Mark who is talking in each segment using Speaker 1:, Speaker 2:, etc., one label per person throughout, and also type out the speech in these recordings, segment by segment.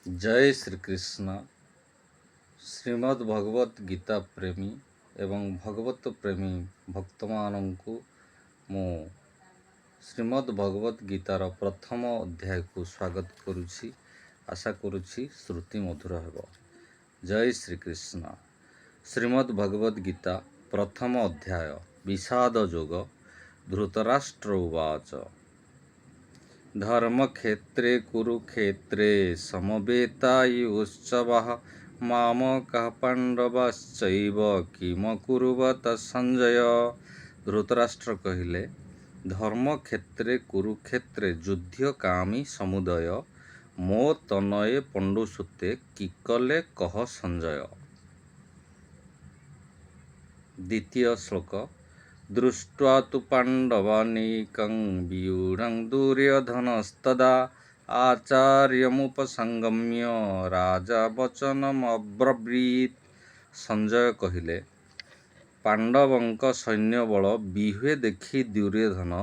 Speaker 1: जय श्री कृष्ण। श्रीमद् भगवत गीता प्रेमी एवं भगवत प्रेमी भक्तमानंकु मु श्रीमद् भगवत गीतार प्रथम अध्याय को स्वागत करुछि। आशा करुछि श्रुति मधुर हेब। जय श्री कृष्ण। श्रीमद् भगवत गीता प्रथम अध्याय विषाद योग। धृतराष्ट्र उवाच धर्मक्षेत्रे कुरुक्षेत्रे समवेतायुश्चवः मामकः पाण्डवश्चैव किमकुर्वत संजय। धृतराष्ट्र कहिले, धर्मक्षेत्रे कुरुक्षेत्रे युद्धकामी समुदय मो तनये पण्डुसुते कि कले कह संजय। द्वितीय श्लोक। दृष्ट्वा तु पाण्डवानीकं व्यूढं दुर्योधनस्तदा आचार्यमुपसंगम्य राजा वचनमब्रवीत्। संजय कहिले, पांडवंक सैन्यबल बिहुए देखि दुर्योधन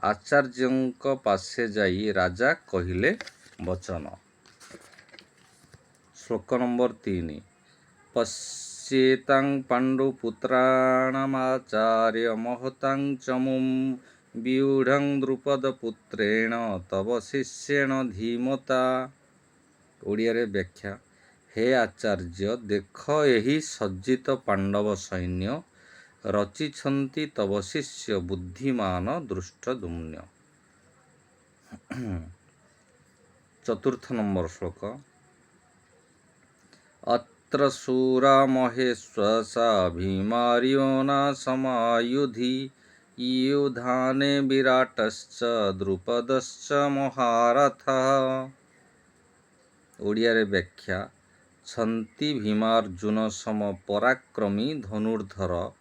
Speaker 1: आचार्यंक पासे जाई राजा कहिले वचन। श्लोक नंबर 3। पश्येतां पाण्डुपुत्राणामाचार्य महतां च मुं व्यूढं द्रुपदपुत्रेण तव शिष्येण धीमता। ओडियारे व्याख्या। हे आचार्य, देख एही सज्जित पांडव सैन्य रचिछन्ति तव शिष्य बुद्धिमान दृष्टद्युम्न। चतुर्थ नंबर श्लोक। अत्र शूरा महेश्वसा भीमार्यो न समायुधि युधाने विराटश्च द्रुपदश्च महारथः। ओडियारे व्याख्या। छन्ति भीमार्जुन सम पराक्रमी धनुर्धर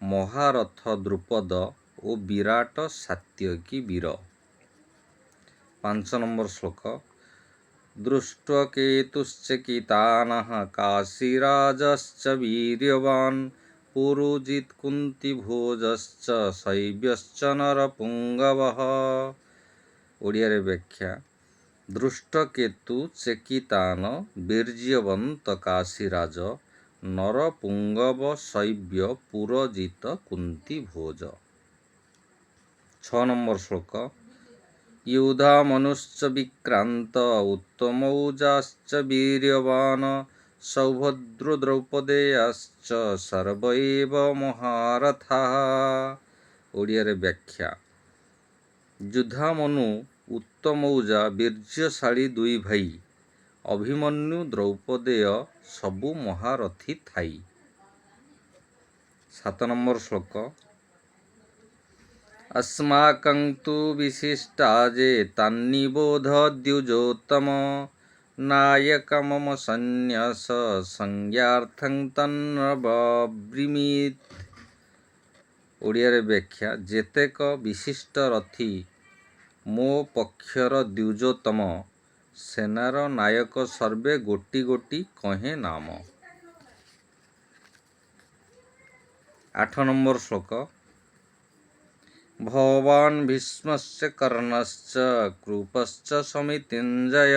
Speaker 1: महारथ द्रुपद ओ विराट सात्यकी वीर। 5 नंबर श्लोक। दृष्ट्वकेतुश्चकितानः काशीराजश्च वीर्यवान् पुरुजित् कुन्तिभोजश्च शैब्यश्च नरपुङ्गवः। ओडियारे व्याख्या। दृष्टकेतु चेकितान वीर्यवंत काशीराज नरपुंगव शैब्य पुरजित कुन्तिभोज। 6 नंबर श्लोक। युधामनुश्च विक्रांत उत्तमौजाश्च वीर्यवान् सौभद्रो द्रौपदेयाश्च सर्व एव महारथाः। ओडियारे व्याख्या। युधामनु उत्तमौजा वीर्यशाली दुई भाई, अभिमन्यु द्रौपदेय सबु महारथी थाई। 7 नंबर श्लोक। अस्माकं तु विशिष्टाजे तान्निबोध द्विजोत्तम नायक मम सन्न्यास संज्ञार्थं तन्नब्रवीमीत्। ओडियारे व्याख्या। जेतेक विशिष्ट रथी मो पक्षर द्विजोत्तम सेनार नायक सर्वे गोटी गोटी कहे नाम। 8 नंबर श्लोक। भवान् भीष्मश्च कर्णश्च कृपश्च समितिञ्जय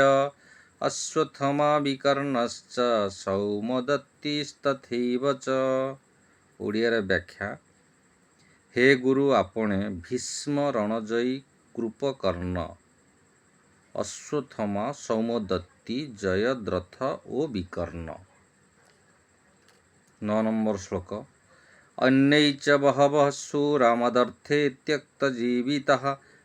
Speaker 1: अश्वत्थामा विकर्णश्च सौमदत्तिस्तथैव च। ओडियारे व्याख्या। हे गुरु, आपणे भीष्म रणजयी कृपकर्ण अश्वत्थामा सौमदत्ती जयद्रथ ओ विकर्ण। 9 नंबर श्लोक। अन्यै च बहवः शूरामदर्थे त्यक्तजीवितः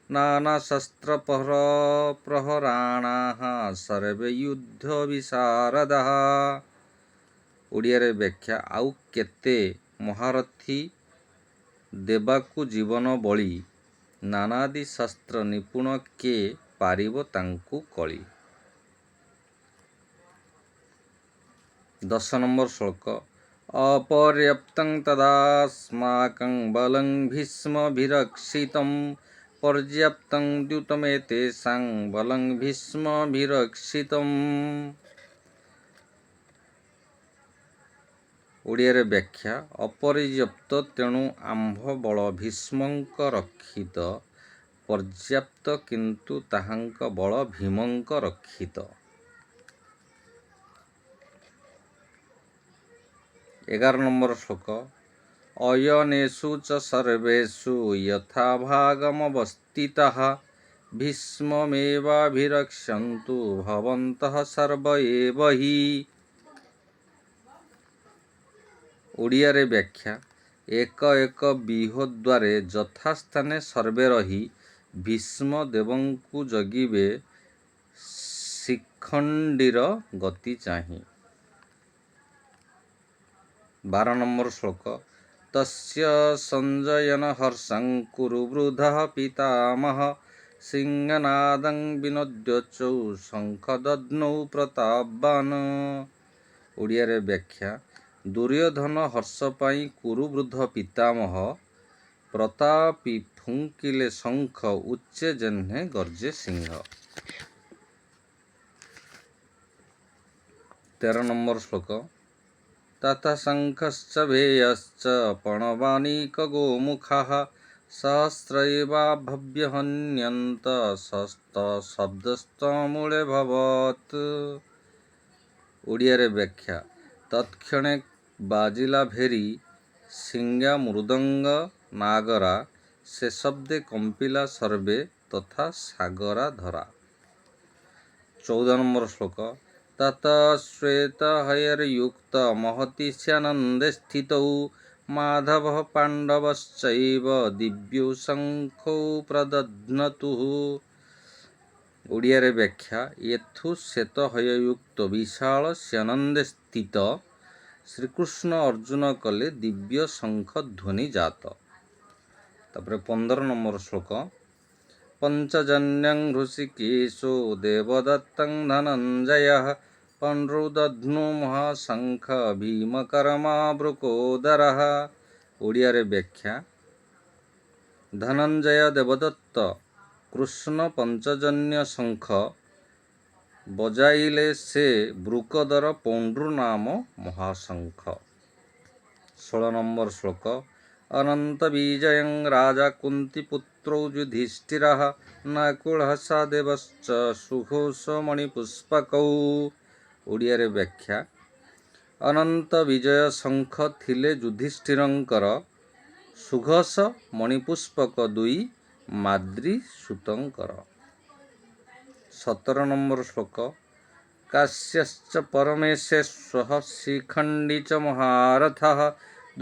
Speaker 1: नानाशस्त्रप्रहराणाः सर्वे युद्धविशारदाः। ओडियारे व्याख्या। आउ केते महारथी देवाकु जीवन बଳି नानादि शस्त्र निपुण के पारिब तांकु कଳି। 10 नंबर श्लोक। अपर्याप्तं तदास्माकं बलं भीष्मभिरक्षितं पर्याप्तं द्युतमेतेषां बलं भीष्मभिरक्षितम्। ओडियारे व्याख्या। अपर्याप्त तेणु आम्भ बल भीष्मंक रक्षित, पर्याप्त किंतु ताहांक बल भीमंक रक्षित। 11 नंबर श्लोक अयनेषु च सर्वेषु यथा भागमवस्थितः भीष्ममेवाभिरक्षन्तु भवन्तः सर्व एव हि। ଓଡ଼ିଆରେ ବ୍ୟାଖ୍ୟା ଏକ ଏକ ବିହ ଦ୍ୱାରେ ଯଥାସ୍ଥାନେ ସର୍ବେ ରହି ଭୀଷ୍ମ ଦେବଙ୍କୁ ଜଗିବେ ଶିଖଣ୍ଡୀର ଗତି ଚାହିଁ। 12 ନମ୍ବର ଶ୍ଲୋକ ତସ୍ୟ ସଞ୍ଜୟନ ହର୍ଷଂ କୁରୁ ବୃଦ୍ଧଃ ପିତାମହ ସିଂହନାଦଂ ବିନୋଦ୍ୟଚୌ ଶଙ୍ଖଦଧ୍ନୌ ପ୍ରତାପବାନ। ଓଡ଼ିଆରେ ବ୍ୟାଖ୍ୟା ଦୁର୍ଯ୍ୟୋଧନ ହର୍ଷ ପାଇଁ କୁରୁ ବୃଦ୍ଧ ପିତାମହ ପ୍ରତାପୀ ଫୁଙ୍କିଲେ ଶଙ୍ଖ ଉଚ୍ଚେ ଯେହ୍ନେ ଗର୍ଜେ ସିଂହ। 13 ନମ୍ବର ଶ୍ଲୋକ ତତଃ ଶଙ୍ଖଶ୍ଚ ଭେୟଶ୍ଚ ପଣବାନିକ ଗୋମୁଖାଃ ସହସ୍ରୈବାଭ୍ୟହନ୍ୟନ୍ତ ଶସ୍ତ ଶବ୍ଦସ୍ତମୂଳେ ଭବତ୍। ଓଡ଼ିଆରେ ବ୍ୟାଖ୍ୟା ତତ୍କ୍ଷଣେ ବାଜିଲା ଭେରୀ ସିଙ୍ଗା ମୃଦଙ୍ଗ ନାଗରା ସେ ଶବ୍ଦେ କମ୍ପିଲା ସର୍ବେ ତଥା ସାଗରା ଧରା। 14 ନମ୍ବର ଶ୍ଲୋକ ତତଃ ଶ୍ଵେତହୟୈର୍ୟୁକ୍ତ ମହତି ସ୍ୟାନନ୍ଦେ ସ୍ଥିତୌ ମାଧବଃ ପାଣ୍ଡବଶ୍ଚୈବ ଦିବ୍ୟୌ ଶଙ୍ଖୌ ପ୍ରଦଧ୍ନତୁଃ। ଓଡ଼ିଆରେ ବ୍ୟାଖ୍ୟା ଏଥୁ ଶ୍ଵେତହୟଯୁକ୍ତ ବିଶାଳ ସ୍ୟାନନ୍ଦେ ସ୍ଥିତ ଶ୍ରୀକୃଷ୍ଣ ଅର୍ଜୁନ କଲେ ଦିବ୍ୟ ଶଙ୍ଖ ଧ୍ୱନି ଜାତ। ତାପରେ 15 ନମ୍ବର ଶ୍ଲୋକ ପଞ୍ଚଜନ୍ୟଂ ହୃଷିକେଶୋ ଦେବଦତ୍ତଂ ଧନଞ୍ଜୟଃ ପଣ୍ଡୃଦଧ୍ନୁ ମହାଶଙ୍ଖ ଭୀମକର୍ମା ବୃକୋଦରଃ। ଓଡ଼ିଆରେ ବ୍ୟାଖ୍ୟା ଧନଞ୍ଜୟ ଦେବଦତ୍ତ କୃଷ୍ଣ ପଞ୍ଚଜନ୍ୟ ଶଙ୍ଖ ବଜାଇଲେ ସେ ବୃକୋଦର ପୌଣ୍ଡ୍ରୁ ନାମ ମହାଶଙ୍ଖ। 16 ନମ୍ବର ଶ୍ଲୋକ ଅନନ୍ତ ବିଜୟଂ ରାଜା କୁନ୍ତିପୁତ୍ରୌ ଯୁଧିଷ୍ଠିରଃ ନକୁଳଃ ସହଦେବଶ୍ଚ ସୁଘୋଷ ମଣିପୁଷ୍ପକୌ। ଓଡ଼ିଆରେ ବ୍ୟାଖ୍ୟା ଅନନ୍ତ ବିଜୟ ଶଙ୍ଖ ଥିଲେ ଯୁଧିଷ୍ଠିରଙ୍କର ସୁଘୋଷ ମଣିପୁଷ୍ପକ ଦୁଇ ମାଦ୍ରୀ ସୁତଙ୍କର। 17 ନମ୍ବର ଶ୍ଲୋକ କାଶ୍ୟଶ୍ଚ ପରମେଶେଶ୍ୱଃ ଶିଖଣ୍ଡୀ च महारथः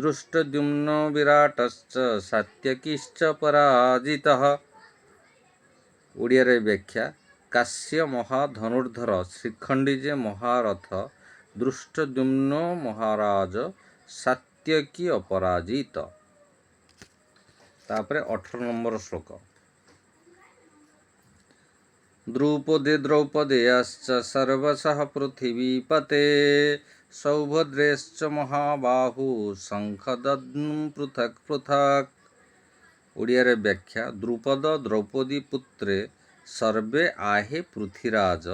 Speaker 1: दृष्टद्युम्नो विराटश्च सात्यकीश्च पराजितः। ଓଡ଼ିଆରେ ବ୍ୟାଖ୍ୟା କାଶ୍ୟ ମହାଧନୁର୍ଦ୍ଧର ଶିଖଣ୍ଡୀ ଯେ ମହାରଥ ଦୃଷ୍ଟଦ୍ୟୁମ୍ନ ମହାରାଜ ସାତ୍ୟକୀ ଅପରାଜିତ। ତାପରେ 18 ନମ୍ବର ଶ୍ଲୋକ ଦ୍ରୌପଦୀ ଦ୍ରୌପଦେୟାଶ୍ଚ ସର୍ବଶଃ ପୃଥିବୀପତେ ସୌଭଦ୍ରେଶ୍ଚ ମହାବାହୁ ଶଙ୍ଖଦଧ୍ନୁ ପୃଥକ୍ ପୃଥକ୍। ଓଡ଼ିଆରେ ବ୍ୟାଖ୍ୟା ଦ୍ରୁପଦ ଦ୍ରୌପଦୀ ପୁତ୍ରେ ସର୍ବେ आहे ପୃଥ୍ୱୀରାଜ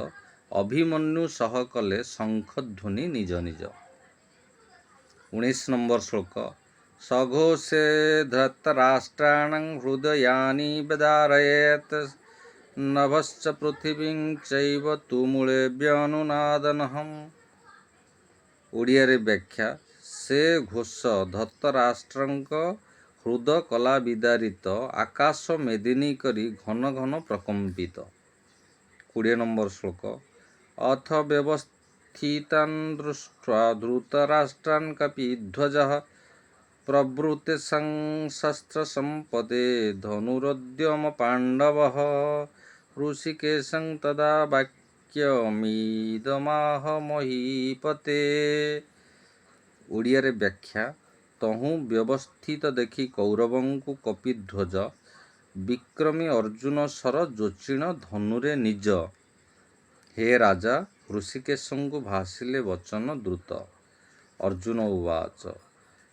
Speaker 1: ଅଭିମନ୍ୟୁ ସହ କଲେ ଶଙ୍ଖଧ୍ୱନି ନିଜ ନିଜ। 19 ନମ୍ବର ଶ୍ଲୋକ ସଘୋଷେ ଧୃତରାଷ୍ଟ୍ରାଣାଂ ହୃଦୟାନି ବ୍ୟଦାରୟେତ୍ ନଭଶ୍ଚ ପୃଥିବୀଂ ଚୈବ ତୁମୂଳେ ବ୍ୟନୁନାଦନଃ। ଓଡ଼ିଆରେ ବ୍ୟାଖ୍ୟା ସେ ଘୋଷ ଧର୍ତ୍ତରାଷ୍ଟ୍ରଙ୍କ ହୃଦ କଲା ବିଦାରିତ ଆକାଶ ମେଦିନୀ କରି ଘନ ଘନ ପ୍ରକମ୍ପିତ। 20 ନମ୍ବର ଶ୍ଲୋକ ଅଥ ବ୍ୟବସ୍ଥିତାନ୍ ଦୃଷ୍ଟ୍ୱା ଧୃତରାଷ୍ଟ୍ରାନ୍ କପିଧ୍ୱଜଃ ପ୍ରବୃତେ ଶସ୍ତ୍ର ସମ୍ପଦେ ଧନୁରୁଦ୍ୟମ ପାଣ୍ଡବଃ ହୃଷିକେଶଂ ତଦା ବାକ୍ୟମିଦମାହ ମହୀପତେ। ଓଡ଼ିଆରେ ବ୍ୟାଖ୍ୟା ତହୁଁ ବ୍ୟବସ୍ଥିତ ଦେଖି କୌରବଙ୍କୁ କପିଧ୍ୱଜ ବିକ୍ରମୀ ଅର୍ଜୁନ ଶର ଯୋଚିଣ ଧନୁରେ ନିଜ ହେ ରାଜା ହୃଷିକେଶଙ୍କୁ ଭାସିଲେ ବଚନ ଦ୍ରୁତ। ଅର୍ଜୁନ ଉବାଚ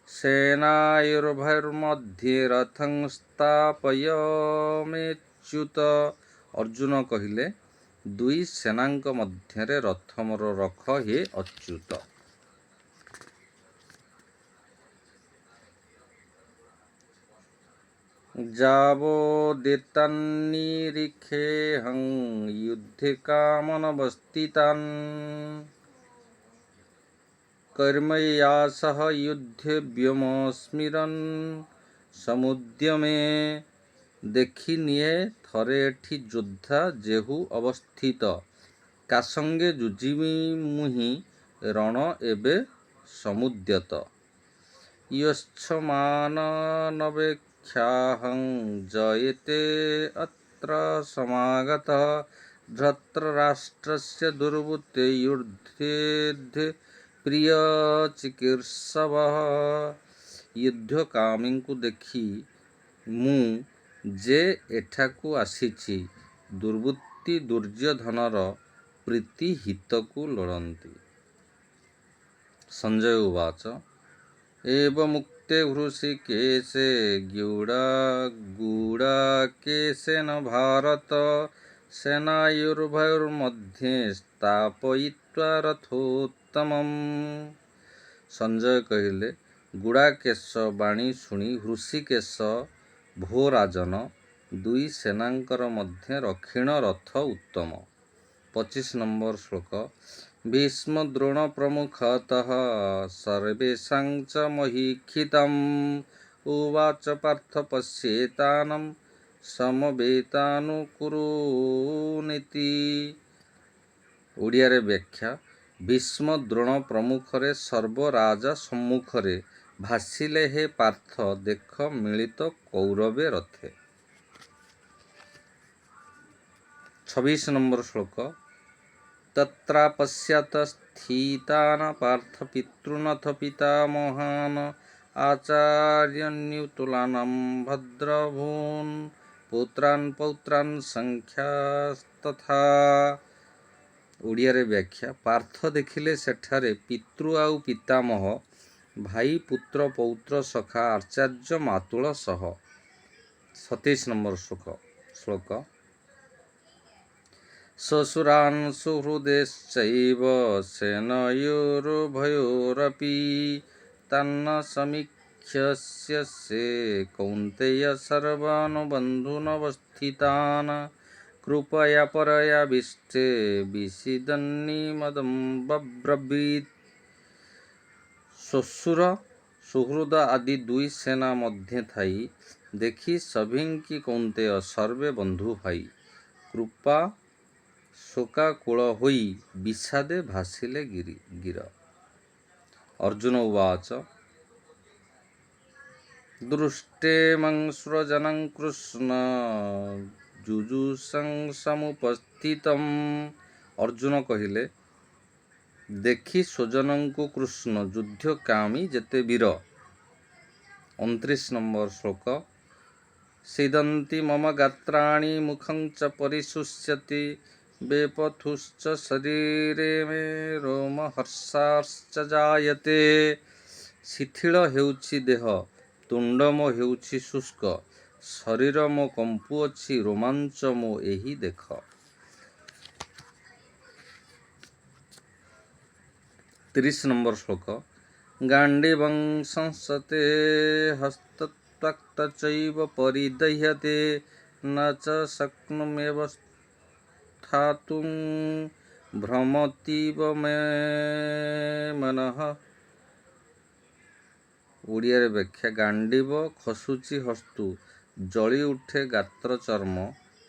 Speaker 1: ସେନାୟୋର୍ଭୟର୍मध्ये ରଥଂ ସ୍ଥାପୟମେଚ୍ୟୁତ। ଅର୍ଜୁନ କହିଲେ ଦୁଇ ସେନାଙ୍କ ମଧ୍ୟରେ ରଥ ମୋର ରଖ ହେ ଅଚ୍ୟୁତ। ଯାବଦେତାନ୍ନିରୀକ୍ଷେऽହଂ ଯୁଧ୍ୟେ କାମନବସ୍ଥିତାନ୍ कर्मया सह युद्धे व्योमस्मिरन् समुद्यमे। ଦେଖି ନିଏ ଥରେ ଏଠି ଯୋଦ୍ଧା ଯେହୁ ଅବସ୍ଥିତ, କା ସଙ୍ଗେ ଯୁଜିବି ମୁହିଁ ରଣ ଏବେ ସମୁଦ୍ୟତ। ୟଶ୍ଚମାନନବେକ୍ଷାହଂ ଜୟତେ ଅତ୍ର ସମାଗତଃ ଧୃତରାଷ୍ଟ୍ରସ୍ୟ ଦୁର୍ବୁତେ ୟୁର୍ଦ୍ଧେଦ୍ଧେ ପ୍ରିୟ ଚିକୀର୍ଷବଃ। ଯୁଦ୍ଧକାମୀଙ୍କୁ ଦେଖି ମୁଁ ଯେ ଏଠାକୁ ଆସିଛି, ଦୁର୍ବୃତ୍ତି ଦୁର୍ଯ୍ୟୋଧନର ପ୍ରୀତି ହିତକୁ ଲୋଡ଼ନ୍ତି। ସଞ୍ଜୟ ଉବାଚ ଏବମୁକ୍ତେ ହୃଷୀକେଶେ ଗୂଢ଼ାକେଶେନ ଭାରତ ସେନାಯೋର୍ଭୟୋର୍मध्ये ସ୍ଥାପୟିତ୍ୱା ରଥୋତ୍ତମମ୍। ସଞ୍ଜୟ କହିଲେ, ଗୁଡ଼ାକେଶ ବାଣୀ ଶୁଣି ହୃଷୀକେଶ ଭୋ ରାଜନ, ଦୁଇ ସେନାଙ୍କର ମଧ୍ୟ ରକ୍ଷିଣ ରଥ ଉତ୍ତମ। 25 নম্বର ଶ୍ଲୋକ। ଭୀଷ୍ମ ଦ୍ରୋଣ ପ୍ରମୁଖତଃ ସର୍ବେଷାଂ ଚ ମହୀକ୍ଷିତମ୍ ଉବାଚ ପାର୍ଥ ପଶ୍ୟେତାନଂ ସମବେତାନୁକୁରୁନିତି। ଓଡ଼ିଆରେ ବ୍ୟାଖ୍ୟା। ଭୀଷ୍ମ ଦ୍ରୋଣ ପ୍ରମୁଖରେ ସର୍ବ ରାଜା ସମ୍ମୁଖରେ ଭାସିଲେ ହେ ପାର୍ଥ, ଦେଖ ମିଳିତ କୌରବେ ରଥେ। 26 নম্বর শ্লোক। তত্রাপଶ୍ୟତ স্থিତାন ପାର୍ଥ ପିତॄନଥ ପିତାମହାନ୍ ଆଚାର୍ୟାନ୍ୟୁତୁଲାନଂ ଭଦ୍ରଭୂନ୍ ପୌତ୍ରାନ୍ ପୌତ୍ରାନ୍ ସଂଖ୍ୟାସ୍ତଥା। ଓଡ଼ିଆରେ ବ୍ୟାଖ୍ୟା। ପାର୍ଥ ଦେଖିଲେ ସେଠାରେ ପିତୃ ଆଉ ପିତାମହ, ଭାଇ ପୁତ୍ର ପୌତ୍ର ସଖା ଆଚାର୍ଯ୍ୟ ମାତୁଳ ସହ। 27 নম্বর ଶ୍ଲୋକ। ଶ୍ୱଶୁରାନ୍ ସୁହୃଦଶ୍ଚୈବ ସେନୟୋରୁଭୟୋରପି ତାନ୍ନ ସମୀକ୍ଷ୍ୟ ସେ କୌନ୍ତେୟ ସର୍ବାନ୍ ବନ୍ଧୂନବସ୍ଥିତାନ୍ କୃପୟା ପରୟାବିଷ୍ଟେ ବିଷୀଦନ୍ନିମଦମ୍ବବ୍ରବୀତ୍। ଶ୍ୱଶୁର ସୁହୃଦ ଆଦି ଦୁଇ ସେନା ମଧ୍ୟ ଥାଇ ଦେଖି ସଭିଙ୍କି କୌନ୍ତେୟ ସର୍ବେ ବନ୍ଧୁ ଭାଇ କୃପା ଶୋକାକୁଳ ହୋଇ ବିଷାଦେ ଭାସିଲେ ଗିର। ଅର୍ଜୁନ ଉବାଚ ଦୃଷ୍ଟେମଂ ସ୍ୱଜନଂ କୃଷ୍ଣ ଯୁଜୁଷଂ ସମୁପସ୍ଥିତମ୍। ଅର୍ଜୁନ କହିଲେ, ଦେଖି ସ୍ୱଜନଙ୍କୁ କୃଷ୍ଣ ଯୁଦ୍ଧକାମୀ ଯେତେ ବୀର। 29 নম্বর ଶ୍ଲୋକ। ସିଦନ୍ତି ମମ ଗାତ୍ରାଣି ମୁଖଂ ଚ ପରିଶୁଷ୍ୟତି ବେପଥୁଶ୍ଚ ଶରୀରେ ମେ ରୋମହର୍ଷାଶ୍ଚ ଜାୟତେ। ଶିଥିଳ ହେଉଛି ଦେହ, ତୁଣ୍ଡ ମୋ ହେଉଛି ଶୁଷ୍କ, ଶରୀର ମୋ କମ୍ପୁଅଛି, ରୋମାଞ୍ଚ ମୋ ଏହି ଦେଖ। 30 নম্বর ଶ୍ଲୋକ। ଗାଣ୍ଡୀବଂ ସଂସତେ ହସ୍ତତ୍ୱକ୍ତ ଚୈବ ପରିଦହ୍ୟତେ ন ଚ ଶକ୍ନୁମେବ ସ୍ଥାତୁଂ ଭ୍ରମତୀବ ମେ ମନଃ। ଓଡ଼ିଆରେ ବ୍ୟାଖ୍ୟା। ଗାଣ୍ଡୀବ ଖସୁଛି ହସ୍ତୁ, ଜଳି ଉଠେ ଗାତ୍ର ଚର୍ମ,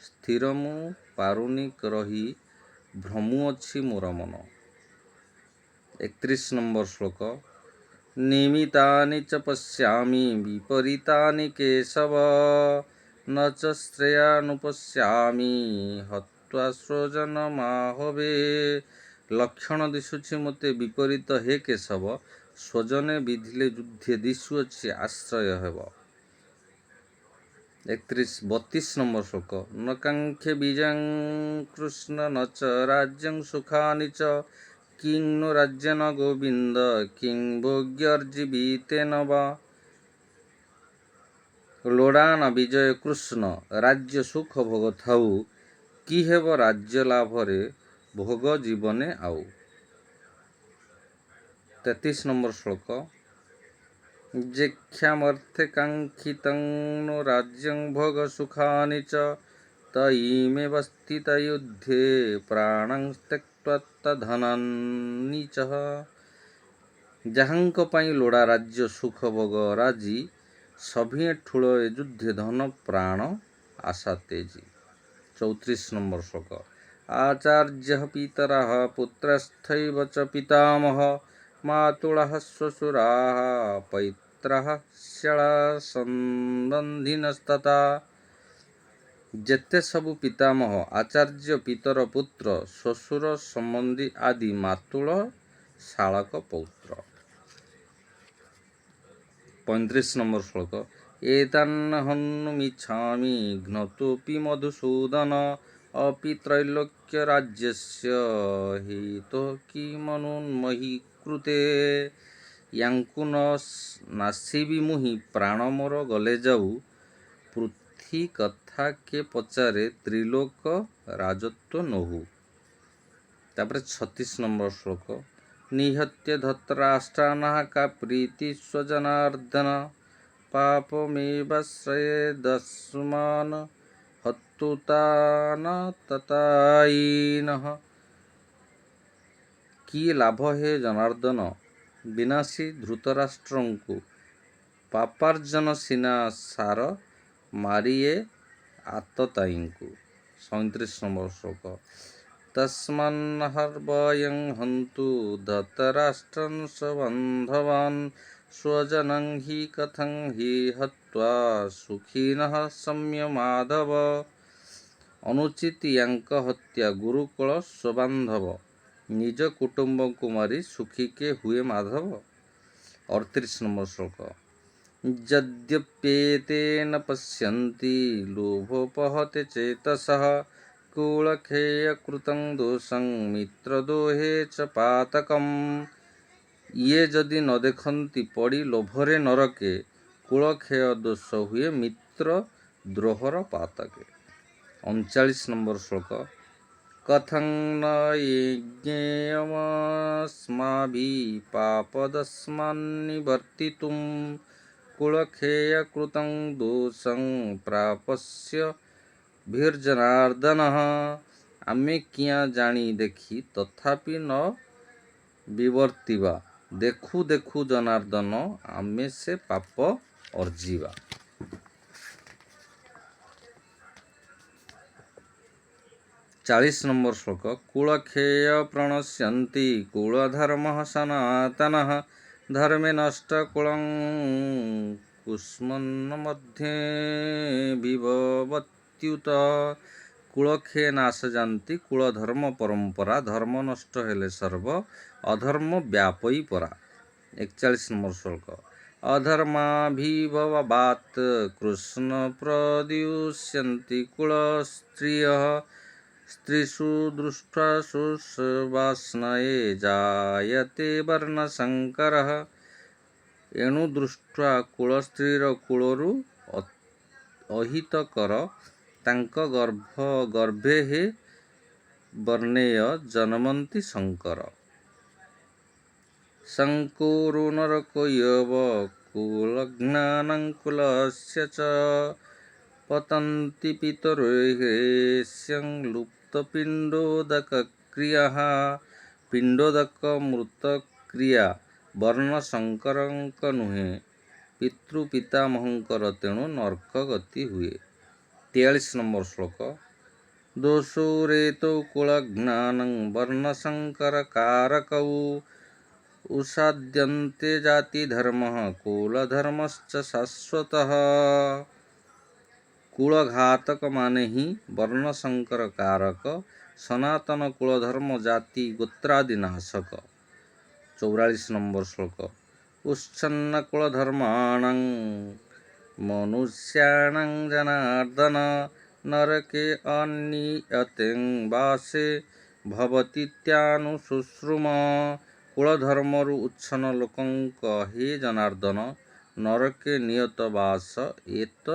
Speaker 1: ସ୍ଥିର ମୁଁ ପାରୁନି ରହି, ଭ୍ରମୁଅଛି ମୋର ମନ। 31 নম্বর ଶ୍ଲୋକ। ନିମିତାନି ଚ ପଶ୍ୟାମି ବିପରୀତାନି କେଶବ ন ଚ ଶ୍ରେୟାନୁପଶ୍ୟାମି ହତ୍ୱା ସ୍ୱଜନମାହବେ। ଲକ୍ଷଣ ଦିଶୁଛି ମୋତେ ବିପରୀତ ହେ କେଶବ, ସ୍ୱଜନେ ବିଧିଲେ ଯୁଦ୍ଧେ ଦିଶୁଅଛି ଆଶ୍ରୟ ହେବ। 32 নম্বর ଶ୍ଲୋକ। ନ କାଙ୍କ୍ଷେ ବିଜୟଂ କୃଷ୍ଣ ନ ଚ ରାଜ୍ୟଂ ସୁଖାନି ଚ କିଂ नु ରାଜ୍ୟେନ ଗୋବିନ୍ଦ କିଂ ଭୋଗ୍ୟର୍ଜୀବିତେନ ବା। ଲୋଡ଼ା ନା ବିଜୟ କୃଷ୍ଣ, ରାଜ୍ୟ ସୁଖ ଭୋଗ ଥାଉ, କି ହେବ ରାଜ୍ୟ ଲାଭରେ ଭୋଗ ଜୀବନେ ଆଉ। 33 নম্বর ଶ୍ଲୋକ। ଯେକ୍ଷାମର୍ଥେ କାଙ୍କ୍ଷିତଂ नु ରାଜ୍ୟଂ ଭୋଗ ସୁଖାନି ଚ ତୟୀମେବ ସ୍ଥିତା ଯୁଦ୍ଧେ ପ୍ରାଣଂ ତ୍ୟକ୍ତ୍ୱା ଧନାନି ଚ। ଯାହାଙ୍କ ପାଇଁ ଲୋଡ଼ା ରାଜ୍ୟ ସୁଖ ଭୋଗ ରାଜି, ସଭିଏଁ ଠୁଳ ଏ ଯୁଦ୍ଧେ ଧନ ପ୍ରାଣ ଆଶା ତେଜି। 34 নম্বর শ্লোক। ଆଚାର୍ଯ୍ୟ ପିତରଃ ପୁତ୍ରସ୍ଥୈବ ଚ ପିତାମହ, ମାତୁଳଃ ଶ୍ୱଶୁରାଃ ପୈତ୍ରଃ ଶ୍ୟାଳା ସମ୍ବନ୍ଧିନସ୍ତଥା। ଯେତେ ସବୁ ପିତାମହ, ଆଚାର୍ଯ୍ୟ, ପିତର, ପୁତ୍ର, ଶ୍ୱଶୁର, ସମ୍ବନ୍ଧୀ ଆଦି ମାତୁଳ, ଶାଳକ, ପୌତ୍ର। 35 নম্বর শ্লোক। ଏତାନ୍ ହନ୍ତୁମିଚ୍ଛାମି ଘ୍ନତୋऽପି ମଧୁସୂଦନ, ଅପି ତ୍ରୈଲୋକ୍ୟ ରାଜ୍ୟସ୍ୟ ହେତୋଃ କିମନୁନ୍ମହୀ କୃତେ। ୟାଙ୍କୁ ନାସିବି ମୁହିଁ ପ୍ରାଣ ମୋର ଗଲେ ଯାଉ, ପୃଥ୍ୱୀ କଥା କେ ପଚାରେ ତ୍ରିଲୋକ ରାଜତ୍ୱ ନୋହୁ। ତାପରେ 36 নম্বর ଶ୍ଲୋକ। ନିହତ୍ୟ ଧର୍ତ୍ତରାଷ୍ଟ୍ରାନଃ କା ପ୍ରୀତି ସ୍ୱଜନାର୍ଦ୍ଦନ, ପାପମେବାଶ୍ରୟେଦସ୍ମାନ୍ ହତୁତାନ ତତାୟିନଃ। କି ଲାଭ ହେ ଜନାର୍ଦ୍ଦନ, ବିନାଶୀ ଧୃତରାଷ୍ଟ୍ରଙ୍କୁ ପାପାର୍ଜନ ସିନା ସାର, ମାରିଏ ଆତତାୟୀଙ୍କୁ। 37 নম্বর ଶ୍ଲୋକ। ତସ୍ମାନ୍ନଃ ହନ୍ତୁ ଧର୍ତ୍ତରାଷ୍ଟ୍ରଂ ସ୍ୱବାନ୍ଧବାନ୍, ସ୍ୱଜନଂ हि କଥଂ हि ହତ୍ୱା ସୁଖିନଃ ସମ୍ୟ ମାଧବ। ଅନୁଚିତ ୟାଙ୍କ ହତ୍ୟା ଗୁରୁକୁଳ ସ୍ୱବାନ୍ଧବ, ନିଜ କୁଟୁମ୍ବଙ୍କୁ ମାରି ସୁଖୀକେ ହୁଏ ମାଧବ। 38 নম্বর ଶ୍ଲୋକ। ଯଦ୍ୟପ୍ୟେତେ ନ ପଶ୍ୟନ୍ତି ଲୋଭୋପହତେ ଚେତସଃ, କୁଳକ୍ଷୟ କୃତଂ ଦୋଷଂ ମିତ୍ରଦୋହେ ଚ ପାତକମ୍। ଇଏ ଯଦି ନ ଦେଖନ୍ତି ପଡ଼ି ଲୋଭରେ ନରକେ, କୁଳକ୍ଷୟ ଦୋଷ ହୁଏ ମିତ୍ର ଦ୍ରୋହର ପାତକେ। 39 নম্বর ଶ୍ଲୋକ। କଥଂ ନ ଜ୍ଞେୟମସ୍ମାଭିଃ ପାପଦସ୍ମାନ୍ନିବର୍ତ୍ତିତୁଂ, କୁଳକ୍ଷୟ କୃତଂ ଦୋଷଂ ପ୍ରାପସ୍ୟ ଭୀର୍ଜନାର୍ଦ୍ଦନଃ। ଆମେ କିଆଁ ଜାଣି ଦେଖି ତଥାପି ନ ବିବର୍ତ୍ତିବା, ଦେଖୁ ଦେଖୁ ଜନାର୍ଦ୍ଦନ ଆମେ ସେ ପାପ ଅର୍ଜିବା। 40 নম্বর ଶ୍ଲୋକ। କୁଳକ୍ଷୟ ପ୍ରଣଶ୍ୟନ୍ତି କୁଳଧର୍ମଃ ସନାତନଃ, ଧର୍ମେ ନଷ୍ଟ କୁଳଂ କୁଷ୍ମନ୍ନ ମଧ୍ୟେ ବିଭବତ୍ୟୁତ। କୁଳକ୍ଷୟ ନାଶ ଯାନ୍ତି କୁଳ ଧର୍ମ ପରମ୍ପରା, ଧର୍ମ ନଷ୍ଟ ହେଲେ ସର୍ବ ଅଧର୍ମ ବ୍ୟାପଇ ପରା। 41 নম্বর ଶ୍ଲୋକ। ଅଧର୍ମାଭିଭବାତ୍ କୃଷ୍ଣ ପ୍ରଦ୍ୟୁଷ୍ୟନ୍ତି କୁଳ ସ୍ତ୍ରିୟଃ, ସ୍ତ୍ରୀଷୁ ଦୃଷ୍ଟ୍ୱା ସୁବାସ୍ନୟେ ଜାୟତେ ବର୍ଣ୍ଣଶଙ୍କରଃ। ଏଣୁ ଦୃଷ୍ଟ୍ୱା କୁଳ ସ୍ତ୍ରୀର କୁଳରୁ ଅହିତକର, ତାଙ୍କ ଗର୍ଭେ ହେ ବର୍ଣ୍ଣେୟ ଜନ୍ମନ୍ତି ଶଙ୍କର। ଶଙ୍କୋରୋ ନରକୋ ୟବ କୁଳଘ୍ନାନାଂ କୁଲସ୍ୟ ଚ, ପତନ୍ତି ପିତରୋର୍ହେଷ୍ୟଂ ଲୁପ୍ତପିଣ୍ଡୋଦକକ୍ରିୟାଃ। ପିଣ୍ଡୋଦକ ମୃତକ୍ରିୟା ବର୍ଣ୍ଣ ଶଙ୍କରଙ୍କ ନୁହେଁ, ପିତୃ ପିତାମହଙ୍କର, ତେଣୁ ନର୍କ ଗତି ହୁଏ। 43 নম্বর ଶ୍ଲୋକ। ଦୋଷୋରେତୌ କୁଳଘ୍ନାନଂ ବର୍ଣ୍ଣଶଙ୍କରକାରକୌ, ଉଷାଦ୍ୟନ୍ତେ ଜାତିଧର୍ମଃ କୁଳଧର୍ମଶ୍ଚ ଶାଶ୍ୱତଃ। କୁଳଘାତକ ମାନେ ହିଁ ବର୍ଣ୍ଣଶଙ୍କର କାରକ, ସନାତନ କୁଳଧର୍ମ ଜାତି ଗୋତ୍ରାଦି ନାଶକ। 44 নম্বর ଶ୍ଲୋକ। ଉଚ୍ଛନ୍ନ କୁଳଧର୍ମାଣାଂ ମନୁଷ୍ୟାଣାଂ ଜନାର୍ଦ୍ଦନ, ନରକେ ଅନିୟତେଂ ବାସେ ଭବତୀତ୍ୟାନୁଶୁଶ୍ରୁମ। କୁଳଧର୍ମରୁ ଉଚ୍ଛନ୍ନ ଲୋକଙ୍କ ହେ ଜନାର୍ଦ୍ଦନ, ନରକେ ନିୟତ ବାସ, ଏ ତ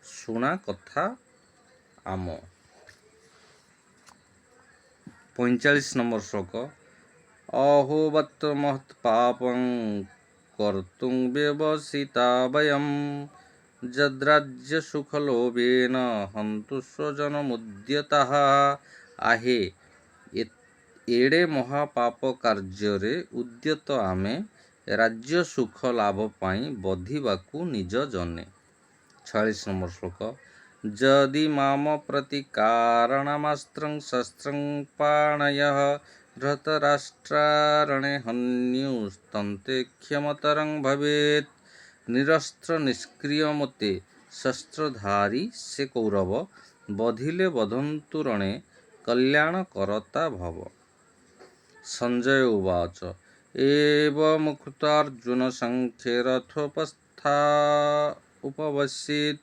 Speaker 1: ଶୁଣା କଥା ଆମ। 45 নম্বর ଶ୍ଲୋକ। ଅହୋବତ୍ ମହତ୍ପାପଂ କର୍ତ୍ତୁଂ ବ୍ୟବସିତା ବୟଂ, ଯଦ୍ରାଜ୍ୟସୁଖଲୋଭେନ ହନ୍ତୁ ସ୍ୱଜନମୁଦ୍ୟତାଃ। ଆହେ, ଏଡ଼େ ମହାପାପ କାର୍ଯ୍ୟରେ ଉଦ୍ୟତ ଆମେ, राज्य सुख लाभ पाई बधिबाकू निज जने। 46 नंबर श्लोक। जदि माम प्रति कारणमास्त्रं शस्त्रं पाणयः धृतराष्ट्रारणे हन्युस्तन्ते क्षमतरं भवेत्। निरस्त्र निष्क्रिय मते शस्त्रधारी से कौरव बधिले बधन्तु रणे कल्याण करता भव। संजय उवाच एवमुक्तार्जुन संख्ये रथोपस्था उपवस्येत्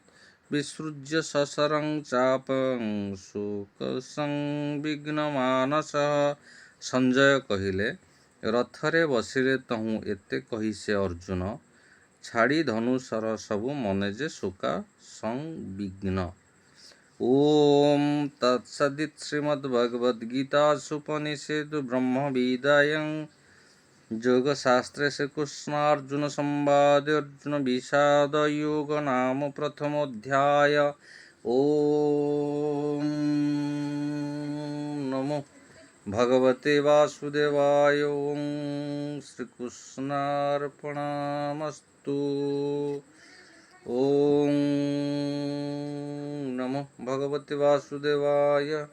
Speaker 1: विसृज्य सशरं चापं शोकसंविघ्नमानसः। संजय कहिले रथरे बसिले तहु एते कहि से अर्जुन छाड़ी धनुषर सबु मने जे शोका संविघ्न। ओम तत्सदित् श्रीमद्भगवद्गीतासूपनिषदु ब्रह्मविद्यायां योगशास्त्रे श्रीकृष्णार्जुन संवादे अर्जुन विषाद योग नाम प्रथमोऽध्याय। ओम नमो भगवते वासुदेवाय। ओम श्रीकृष्णार्पणमस्तु। ओम नमो भगवते वासुदेवाय।